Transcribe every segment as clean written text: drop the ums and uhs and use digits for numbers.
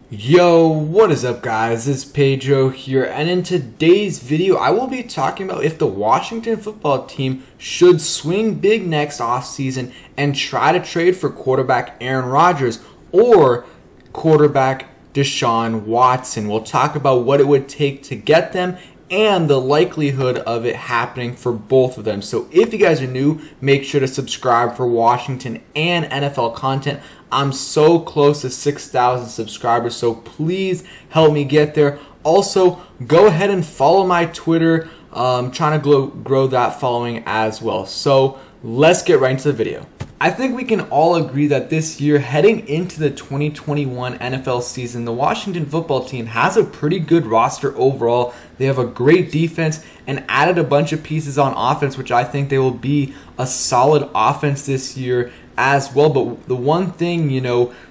Yo, what is up guys? It's Pedro here, and in today's video I will be talking about if the Washington football team should swing big next offseason and try to trade for quarterback Aaron Rodgers or quarterback Deshaun Watson. We'll talk about what it would take to get them and the likelihood of it happening for both of them. So if you guys are new, make sure to subscribe for Washington and NFL content. I'm so close to 6,000 subscribers, so please help me get there. Also, go ahead and follow my Twitter. Trying to grow that following as well. So let's get right into the video. I think we can all agree that this year, heading into the 2021 NFL season, the Washington football team has a pretty good roster overall. They have a great defense and added a bunch of pieces on offense, which I think they will be a solid offense this year as well. But the one thing,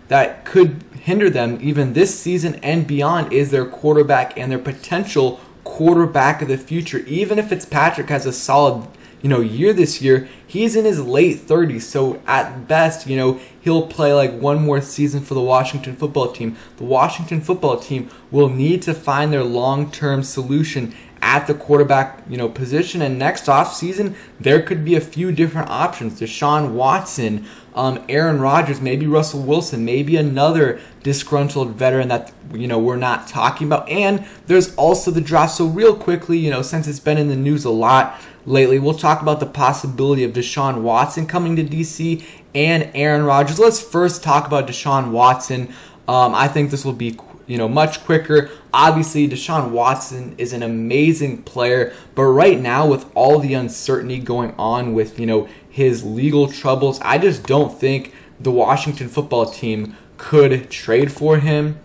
that could hinder them even this season and beyond is their quarterback and their potential quarterback of the future. Even if Fitzpatrick has a solid year this year, he's in his late 30s, so at best, he'll play like one more season for the Washington football team. The Washington football team will need to find their long-term solution at the quarterback, position, and next offseason, there could be a few different options. Deshaun Watson, Aaron Rodgers, maybe Russell Wilson, maybe another disgruntled veteran that, we're not talking about. And there's also the draft. So real quickly, since it's been in the news a lot lately, we'll talk about the possibility of Deshaun Watson coming to DC and Aaron Rodgers. Let's first talk about Deshaun Watson. I think this will be much quicker. Obviously, Deshaun Watson is an amazing player, but right now with all the uncertainty going on with, his legal troubles, I just don't think the Washington football team could trade for him,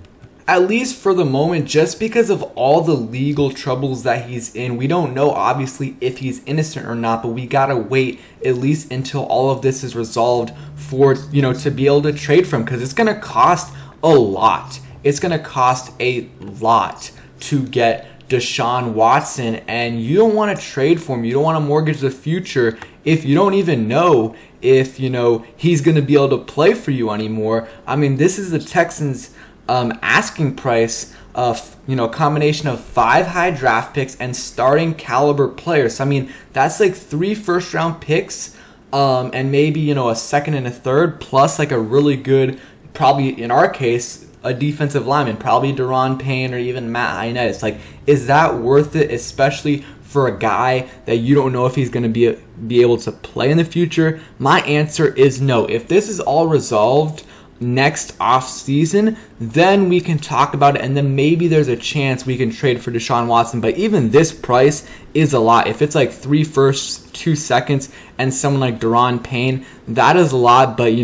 at least for the moment, just because of all the legal troubles that he's in. We don't know, obviously, if he's innocent or not, but we gotta wait at least until all of this is resolved for, to be able to trade for him, because it's gonna cost a lot. It's going to cost a lot to get Deshaun Watson, and you don't want to trade for him. You don't want to mortgage the future if you don't even know if, he's going to be able to play for you anymore. I mean, this is the Texans' asking price of, a combination of 5 high draft picks and starting caliber players. So, I mean, that's like 3 first-round picks and maybe, a second and a third, plus like a really good, probably in our case, a defensive lineman, probably Daron Payne or even Matt Ioannidis. Like, is that worth it, especially for a guy that you don't know if he's going to be able to play in the future? My answer is no. If this is all resolved next off season, then we can talk about it, and then maybe there's a chance we can trade for Deshaun Watson. But even this price is a lot. If it's like 3 firsts, 2 seconds, and someone like Daron Payne, that is a lot. But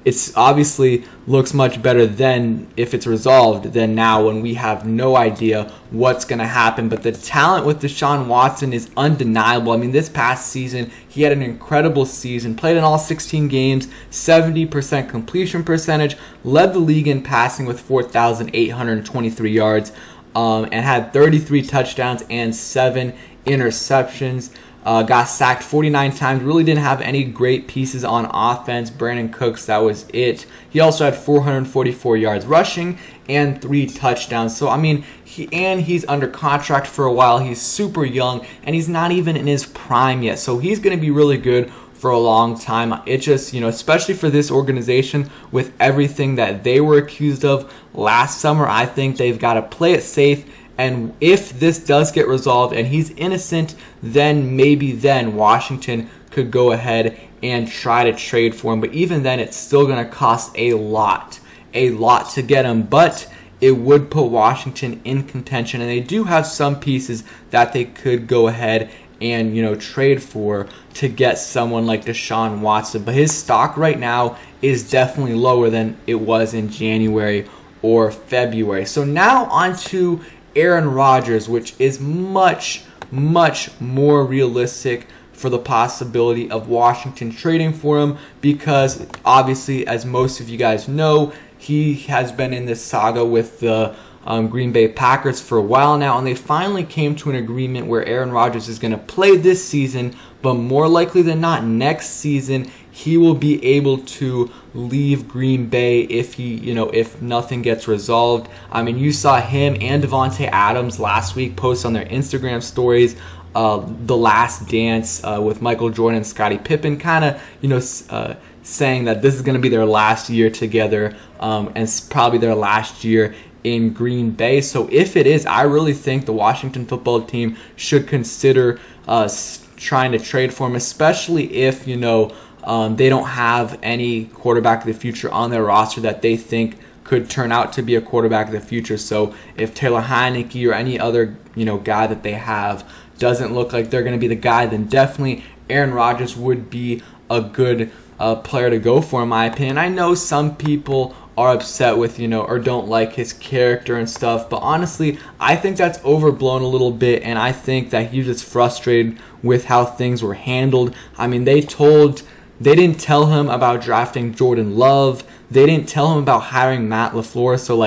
it's obviously looks much better than if it's resolved than now when we have no idea what's going to happen. But the talent with Deshaun Watson is undeniable. I mean, this past season, he had an incredible season, played in all 16 games, 70% completion percentage, led the league in passing with 4,823 yards, and had 33 touchdowns and 7 interceptions. Got sacked 49 times, really didn't have any great pieces on offense. Brandon Cooks, that was it. He also had 444 yards rushing and 3 touchdowns. So, I mean, he's under contract for a while. He's super young, and he's not even in his prime yet. So he's going to be really good for a long time. It just, especially for this organization with everything that they were accused of last summer, I think they've got to play it safe. And if this does get resolved and he's innocent, then maybe Washington could go ahead and try to trade for him. But even then, it's still going to cost a lot to get him. But it would put Washington in contention, and they do have some pieces that they could go ahead and trade for to get someone like Deshaun Watson. But his stock right now is definitely lower than it was in January or February. So now on to Aaron Rodgers, which is much more realistic for the possibility of Washington trading for him, because obviously, as most of you guys know, he has been in this saga with the Green Bay Packers for a while now, and they finally came to an agreement where Aaron Rodgers is going to play this season, but more likely than not next season he will be able to leave Green Bay if if nothing gets resolved. I mean, you saw him and Devontae Adams last week post on their Instagram stories The Last Dance with Michael Jordan and Scottie Pippen, kind of saying that this is going to be their last year together, and it's probably their last year in Green Bay. So if it is, I really think the Washington football team should consider trying to trade for him, especially if they don't have any quarterback of the future on their roster that they think could turn out to be a quarterback of the future. So if Taylor Heineke or any other guy that they have doesn't look like they're going to be the guy, then definitely Aaron Rodgers would be a good player to go for, in my opinion. I know some people are upset with or don't like his character and stuff, but honestly I think that's overblown a little bit, and I think that he's just frustrated with how things were handled. I mean, they didn't tell him about drafting Jordan Love. They didn't tell him about hiring Matt LaFleur. So,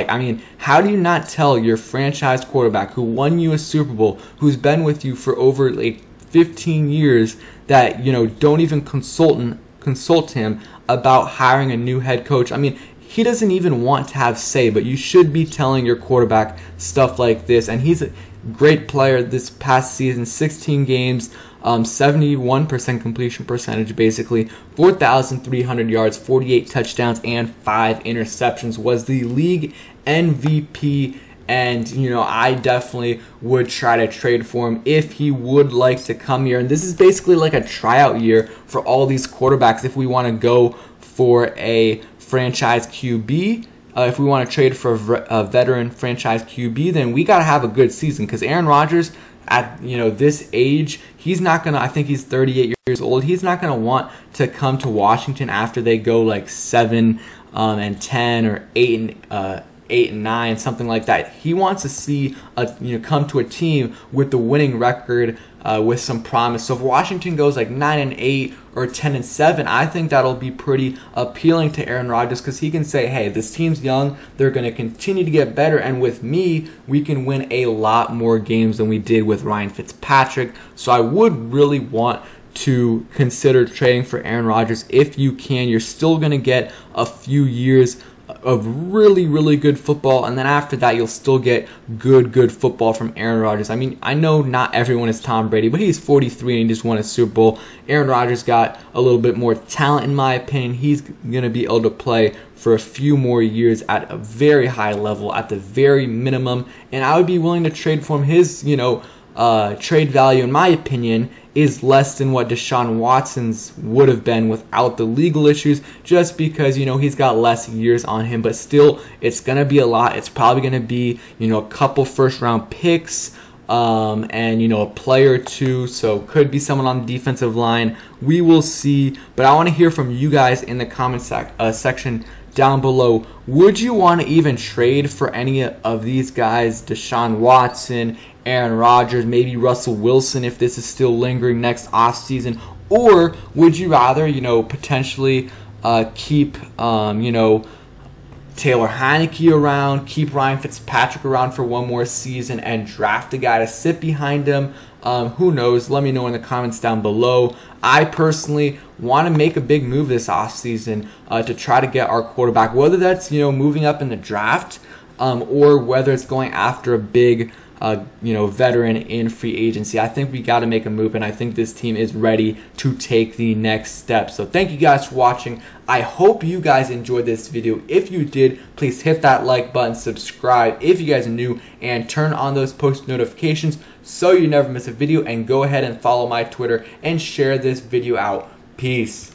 how do you not tell your franchise quarterback who won you a Super Bowl, who's been with you for over 15 years, that, don't even consult him about hiring a new head coach? I mean, he doesn't even want to have say, but you should be telling your quarterback stuff like this. And he's a great player this past season, 16 games, 71% completion percentage, basically 4,300 yards, 48 touchdowns, and 5 interceptions, was the league MVP. And, I definitely would try to trade for him if he would like to come here. And this is basically like a tryout year for all these quarterbacks. If we want to go for a franchise QB, if we want to trade for a veteran franchise QB, then we got to have a good season, because Aaron Rodgers at this age, he's not gonna, I think he's 38 years old, he's not gonna want to come to Washington after they go 7-10 or 8-9, something like that. He wants to see come to a team with the winning record, with some promise. So if Washington goes 9-8 or 10-7, I think that'll be pretty appealing to Aaron Rodgers, because he can say, hey, this team's young, they're going to continue to get better, and with me, we can win a lot more games than we did with Ryan Fitzpatrick. So I would really want to consider trading for Aaron Rodgers if you can. You're still going to get a few years of really, really good football, and then after that you'll still get good football from Aaron Rodgers. I mean, I know not everyone is Tom Brady, but he's 43 and he just won a Super Bowl. Aaron Rodgers got a little bit more talent, in my opinion. He's going to be able to play for a few more years at a very high level, at the very minimum, and I would be willing to trade for him. His trade value, in my opinion, is less than what Deshaun Watson's would have been without the legal issues, just because, he's got less years on him, but still, it's going to be a lot. It's probably going to be, a couple first-round picks, and, a player or two, so could be someone on the defensive line. We will see, but I want to hear from you guys in the comment section down below. Would you want to even trade for any of these guys? Deshaun Watson, Aaron Rodgers, maybe Russell Wilson if this is still lingering next offseason? Or would you rather, potentially keep, Taylor Heineke around, keep Ryan Fitzpatrick around for one more season, and draft a guy to sit behind him? Who knows? Let me know in the comments down below. I personally want to make a big move this offseason to try to get our quarterback, whether that's moving up in the draft, or whether it's going after a big veteran in free agency. I think we got to make a move, and I think this team is ready to take the next step. So thank you guys for watching. I hope you guys enjoyed this video. If you did, please hit that like button, subscribe if you guys are new, and turn on those post notifications so you never miss a video, and go ahead and follow my Twitter and share this video out. Peace.